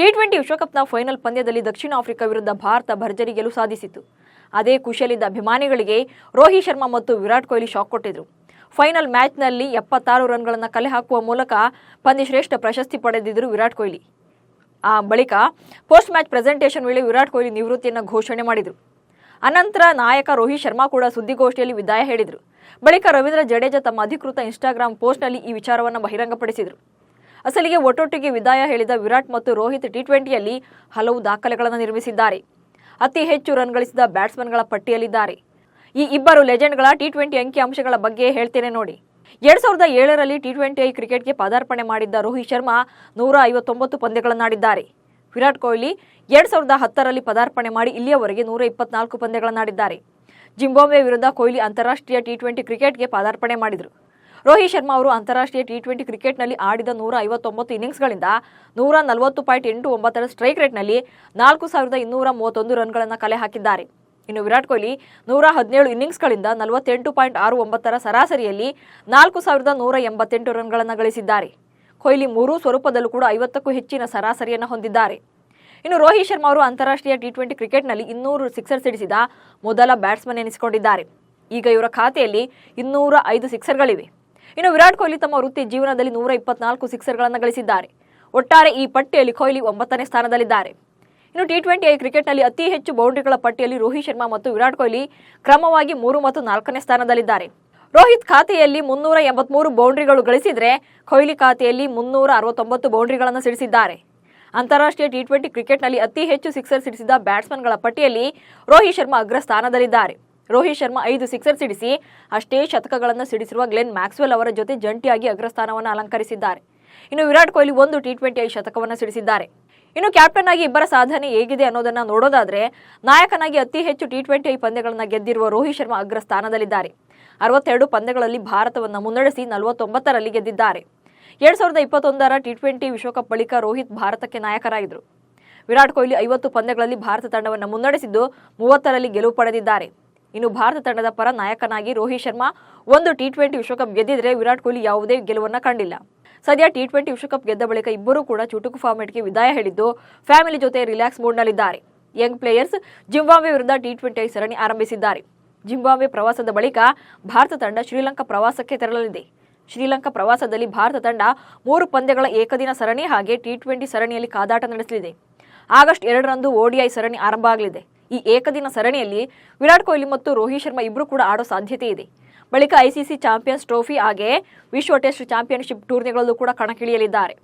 T20 ವಿಶ್ವಕಪ್ನ final ಪಂದ್ಯದಲ್ಲಿ ದಕ್ಷಿಣ Africa ವಿರುದ್ಧ ಭಾರತ ಭರ್ಜರಿ ಗೆಲುವು ಸಾಧಿಸಿತು. ಅದೇ ಖುಷಿಯಲ್ಲಿದ್ದ ಅಭಿಮಾನಿಗಳಿಗೆ ರೋಹಿತ್ ಶರ್ಮಾ ಮತ್ತು ವಿರಾಟ್ ಕೊಹ್ಲಿ ಶಾಕ್ ಕೊಟ್ಟಿದ್ರು. ಫೈನಲ್ ಮ್ಯಾಚ್ನಲ್ಲಿ 76 ರನ್ಗಳನ್ನು ಕಲೆ ಹಾಕುವ ಮೂಲಕ ಪಂದ್ಯಶ್ರೇಷ್ಠ ಪ್ರಶಸ್ತಿ ಪಡೆದಿದ್ದರು ವಿರಾಟ್ ಕೊಹ್ಲಿ. ಆ ಬಳಿಕ ಪೋಸ್ಟ್ ಮ್ಯಾಚ್ ಪ್ರೆಸೆಂಟೇಷನ್ ವೇಳೆ ವಿರಾಟ್ ಕೊಹ್ಲಿ ನಿವೃತ್ತಿಯನ್ನು ಘೋಷಣೆ ಮಾಡಿದರು. ಅನಂತರ ನಾಯಕ ರೋಹಿತ್ ಶರ್ಮಾ ಕೂಡ ಸುದ್ದಿಗೋಷ್ಠಿಯಲ್ಲಿ ವಿದಾಯ ಹೇಳಿದರು. ಬಳಿಕ ರವೀಂದ್ರ ಜಡೇಜಾ ತಮ್ಮ ಅಧಿಕೃತ ಇನ್ಸ್ಟಾಗ್ರಾಮ್ ಪೋಸ್ಟ್ನಲ್ಲಿ ಈ ವಿಚಾರವನ್ನು ಬಹಿರಂಗಪಡಿಸಿದರು. ಅಸಲಿಗೆ ಒಟ್ಟೊಟ್ಟಿಗೆ ವಿದಾಯ ಹೇಳಿದ ವಿರಾಟ್ ಮತ್ತು ರೋಹಿತ್ ಟಿ20ಯಲ್ಲಿ ಹಲವು ದಾಖಲೆಗಳನ್ನು ನಿರ್ಮಿಸಿದ್ದಾರೆ. ಅತಿ ಹೆಚ್ಚು ರನ್ ಗಳಿಸಿದ ಬ್ಯಾಟ್ಸ್ಮನ್ಗಳ ಪಟ್ಟಿಯಲ್ಲಿದ್ದಾರೆ. ಈ ಇಬ್ಬರು ಲೆಜೆಂಡ್ಗಳ ಟಿ20 ಅಂಕಿಅಂಶಗಳ ಬಗ್ಗೆ ಹೇಳ್ತೇನೆ ನೋಡಿ. 2007ರಲ್ಲಿ ಟಿ20 ಕ್ರಿಕೆಟ್ಗೆ ಪದಾರ್ಪಣೆ ಮಾಡಿದ್ದ ರೋಹಿತ್ ಶರ್ಮಾ 159 ಪಂದ್ಯಗಳನ್ನಾಡಿದ್ದಾರೆ. ವಿರಾಟ್ ಕೊಹ್ಲಿ 2010ರಲ್ಲಿ ಪದಾರ್ಪಣೆ ಮಾಡಿ ಇಲ್ಲಿಯವರೆಗೆ 124 ಪಂದ್ಯಗಳನ್ನಾಡಿದ್ದಾರೆ. ಜಿಂಬಾಬ್ವೆ ವಿರುದ್ಧ ಕೊಹ್ಲಿ ಅಂತಾರಾಷ್ಟ್ರೀಯ ಟಿ20 ಕ್ರಿಕೆಟ್ಗೆ ಪದಾರ್ಪಣೆ ಮಾಡಿದರು. ರೋಹಿತ್ ಶರ್ಮಾ ಅವರು ಅಂತಾರಾಷ್ಟ್ರೀಯ ಟಿ20 ಕ್ರಿಕೆಟ್ನಲ್ಲಿ ಆಡಿದ 159 ಇನ್ನಿಂಗ್ಸ್ಗಳಿಂದ 140.89 ಸ್ಟ್ರೈಕ್ ರೇಟ್ನಲ್ಲಿ 4231 ರನ್ಗಳನ್ನು ಕಲೆ ಹಾಕಿದ್ದಾರೆ. ಇನ್ನು ವಿರಾಟ್ ಕೊಹ್ಲಿ 117 ಇನ್ನಿಂಗ್ಸ್ಗಳಿಂದ 48.69 ಸರಾಸರಿಯಲ್ಲಿ 4188 ರನ್ಗಳನ್ನು ಗಳಿಸಿದ್ದಾರೆ. ಕೊಹ್ಲಿ ಮೂರೂ ಸ್ವರೂಪದಲ್ಲೂ ಕೂಡ 50ಕ್ಕೂ ಹೆಚ್ಚಿನ ಸರಾಸರಿಯನ್ನು ಹೊಂದಿದ್ದಾರೆ. ಇನ್ನು ರೋಹಿತ್ ಶರ್ಮಾ ಅವರು ಅಂತಾರಾಷ್ಟ್ರೀಯ ಟಿ20 ಕ್ರಿಕೆಟ್ನಲ್ಲಿ 200 ಸಿಕ್ಸರ್ ಸಿಡಿಸಿದ ಮೊದಲ ಬ್ಯಾಟ್ಸ್ಮನ್ ಎನಿಸಿಕೊಂಡಿದ್ದಾರೆ. ಈಗ ಇವರ ಖಾತೆಯಲ್ಲಿ 205 ಸಿಕ್ಸರ್ಗಳಿವೆ. ಇನ್ನು ವಿರಾಟ್ ಕೊಹ್ಲಿ ತಮ್ಮ ವೃತ್ತಿ ಜೀವನದಲ್ಲಿ 124 ಸಿಕ್ಸರ್ಗಳನ್ನು ಗಳಿಸಿದ್ದಾರೆ. ಒಟ್ಟಾರೆ ಈ ಪಟ್ಟಿಯಲ್ಲಿ ಕೊಹ್ಲಿ 9ನೇ ಸ್ಥಾನದಲ್ಲಿದ್ದಾರೆ. ಇನ್ನು ಟಿ20 ಕ್ರಿಕೆಟ್ನಲ್ಲಿ ಅತಿ ಹೆಚ್ಚು ಬೌಂಡ್ರಿಗಳ ಪಟ್ಟಿಯಲ್ಲಿ ರೋಹಿತ್ ಶರ್ಮಾ ಮತ್ತು ವಿರಾಟ್ ಕೊಹ್ಲಿ ಕ್ರಮವಾಗಿ 3 ಮತ್ತು 4ನೇ ಸ್ಥಾನದಲ್ಲಿದ್ದಾರೆ. ರೋಹಿತ್ ಖಾತೆಯಲ್ಲಿ 383 ಬೌಂಡ್ರಿಗಳು ಗಳಿಸಿದರೆ ಕೊಹ್ಲಿ ಖಾತೆಯಲ್ಲಿ 369 ಬೌಂಡ್ರಿಗಳನ್ನು ಸಿಡಿಸಿದ್ದಾರೆ. ಅಂತಾರಾಷ್ಟ್ರೀಯ ಟಿ20 ಕ್ರಿಕೆಟ್ನಲ್ಲಿ ಅತಿ ಹೆಚ್ಚು ಸಿಕ್ಸರ್ ಸಿಡಿಸಿದ ಬ್ಯಾಟ್ಸ್ಮನ್ಗಳ ಪಟ್ಟಿಯಲ್ಲಿ ರೋಹಿತ್ ಶರ್ಮಾ ಅಗ್ರ ಸ್ಥಾನದಲ್ಲಿದ್ದಾರೆ. ರೋಹಿತ್ ಶರ್ಮಾ 5 ಸಿಕ್ಸರ್ ಸಿಡಿಸಿ ಅಷ್ಟೇ ಶತಕಗಳನ್ನು ಸಿಡಿಸಿರುವ ಗ್ಲೆನ್ ಮ್ಯಾಕ್ಸ್ವೆಲ್ ಅವರ ಜೊತೆ ಜಂಟಿಯಾಗಿ ಅಗ್ರಸ್ಥಾನವನ್ನು ಅಲಂಕರಿಸಿದ್ದಾರೆ. ಇನ್ನು ವಿರಾಟ್ ಕೊಹ್ಲಿ 1 ಟಿ20 ಶತಕವನ್ನು ಸಿಡಿಸಿದ್ದಾರೆ. ಇನ್ನು ಕ್ಯಾಪ್ಟನ್ ಆಗಿ ಇಬ್ಬರ ಸಾಧನೆ ಹೇಗಿದೆ ಅನ್ನೋದನ್ನ ನೋಡೋದಾದ್ರೆ, ನಾಯಕನಾಗಿ ಅತಿ ಹೆಚ್ಚು ಟಿ20 ಪಂದ್ಯಗಳನ್ನು ಗೆದ್ದಿರುವ ರೋಹಿತ್ ಶರ್ಮಾ ಅಗ್ರ ಸ್ಥಾನದಲ್ಲಿದ್ದಾರೆ. 62 ಪಂದ್ಯಗಳಲ್ಲಿ ಭಾರತವನ್ನು ಮುನ್ನಡೆಸಿ 49ರಲ್ಲಿ ಗೆದ್ದಿದ್ದಾರೆ. 2021ರ ಟಿ20 ವಿಶ್ವಕಪ್ ಬಳಿಕ ರೋಹಿತ್ ಭಾರತಕ್ಕೆ ನಾಯಕರಾಗಿದ್ದರು. ವಿರಾಟ್ ಕೊಹ್ಲಿ 50 ಪಂದ್ಯಗಳಲ್ಲಿ ಭಾರತ ತಂಡವನ್ನು ಮುನ್ನಡೆಸಿದ್ದು 30ರಲ್ಲಿ ಗೆಲುವು ಪಡೆದಿದ್ದಾರೆ. ಇನ್ನು ಭಾರತ ತಂಡದ ಪರ ನಾಯಕನಾಗಿ ರೋಹಿತ್ ಶರ್ಮಾ 1 ಟಿ20 ವಿಶ್ವಕಪ್ ಗೆದ್ದಿದ್ರೆ ವಿರಾಟ್ ಕೊಹ್ಲಿ ಯಾವುದೇ ಗೆಲುವನ್ನು ಕಂಡಿಲ್ಲ. ಸದ್ಯ ಟಿ20 ವಿಶ್ವಕಪ್ ಗೆದ್ದ ಬಳಿಕ ಇಬ್ಬರೂ ಕೂಡ ಚುಟುಕು ಫಾರ್ಮೆಟ್ಗೆ ವಿದಾಯ ಹೇಳಿದ್ದು ಫ್ಯಾಮಿಲಿ ಜೊತೆ ರಿಲ್ಯಾಕ್ಸ್ ಮೂಡ್ನಲ್ಲಿದ್ದಾರೆ. ಯಂಗ್ ಪ್ಲೇಯರ್ಸ್ ಜಿಂಬಾಬ್ವೆ ವಿರುದ್ಧ ಟಿ20 ಸರಣಿ ಆರಂಭಿಸಿದ್ದಾರೆ. ಜಿಂಬಾಬ್ವೆ ಪ್ರವಾಸದ ಬಳಿಕ ಭಾರತ ತಂಡ ಶ್ರೀಲಂಕಾ ಪ್ರವಾಸಕ್ಕೆ ತೆರಳಲಿದೆ. ಶ್ರೀಲಂಕಾ ಪ್ರವಾಸದಲ್ಲಿ ಭಾರತ ತಂಡ 3 ಪಂದ್ಯಗಳ ಏಕದಿನ ಸರಣಿ ಹಾಗೆ ಟಿ20 ಸರಣಿಯಲ್ಲಿ ಕಾದಾಟ ನಡೆಸಲಿದೆ. ಆಗಸ್ಟ್ 2ರಂದು ODI ಸರಣಿ ಆರಂಭ ಆಗಲಿದೆ. ಈ ಏಕದಿನ ಸರಣಿಯಲ್ಲಿ ವಿರಾಟ್ ಕೊಹ್ಲಿ ಮತ್ತು ರೋಹಿತ್ ಶರ್ಮಾ ಇಬ್ಬರು ಕೂಡ ಆಡೋ ಸಾಧ್ಯತೆ ಇದೆ. ಬಳಿಕ ICC ಚಾಂಪಿಯನ್ಸ್ ಟ್ರೋಫಿ ಹಾಗೆ ವಿಶ್ವ ಟೆಸ್ಟ್ ಚಾಂಪಿಯನ್ಶಿಪ್ ಟೂರ್ನಿಗಳಲ್ಲೂ ಕೂಡ ಕಣಕ್ಕಿಳಿಯಲಿದ್ದಾರೆ.